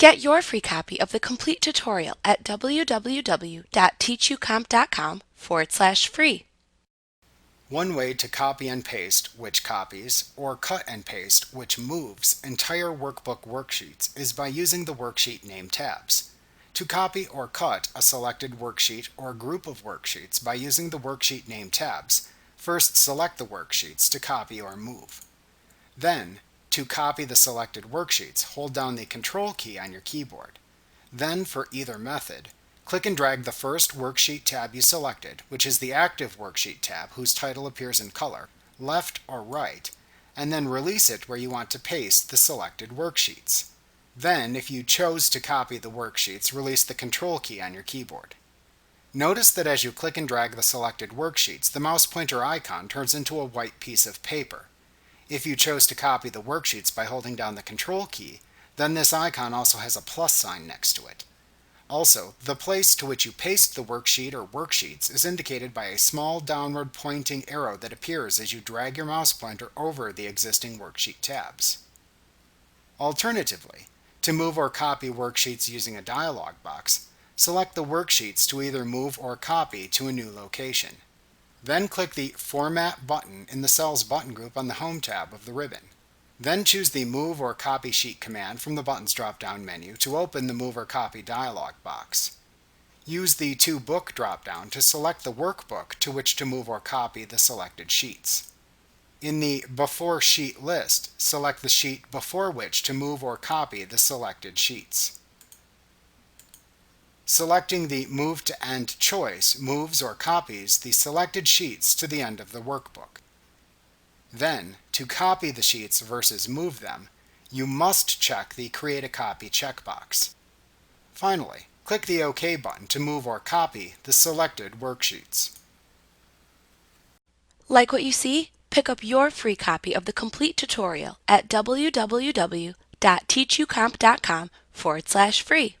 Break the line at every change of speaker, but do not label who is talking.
Get your free copy of the complete tutorial at www.teachucomp.com/free.
One way to copy and paste, which copies, or cut and paste, which moves, entire workbook worksheets is by using the Worksheet name tabs. To copy or cut a selected worksheet or group of worksheets by using the Worksheet name tabs, first select the worksheets to copy or move. Then, to copy the selected worksheets, hold down the Control key on your keyboard. Then, for either method, click and drag the first worksheet tab you selected, which is the active worksheet tab whose title appears in color, left or right, and then release it where you want to paste the selected worksheets. Then, if you chose to copy the worksheets, release the Control key on your keyboard. Notice that as you click and drag the selected worksheets, the mouse pointer icon turns into a white piece of paper. If you chose to copy the worksheets by holding down the Control key, then this icon also has a plus sign next to it. Also, the place to which you paste the worksheet or worksheets is indicated by a small downward pointing arrow that appears as you drag your mouse pointer over the existing worksheet tabs. Alternatively, to move or copy worksheets using a dialog box, select the worksheets to either move or copy to a new location. Then click the Format button in the Cells button group on the Home tab of the ribbon. Then choose the Move or Copy Sheet command from the Buttons drop-down menu to open the Move or Copy dialog box. Use the To Book drop-down to select the workbook to which to move or copy the selected sheets. In the Before Sheet list, select the sheet before which to move or copy the selected sheets. Selecting the Move to End choice moves or copies the selected sheets to the end of the workbook. Then, to copy the sheets versus move them, you must check the Create a Copy checkbox. Finally, click the OK button to move or copy the selected worksheets.
Like what you see? Pick up your free copy of the complete tutorial at www.teachucomp.com/free.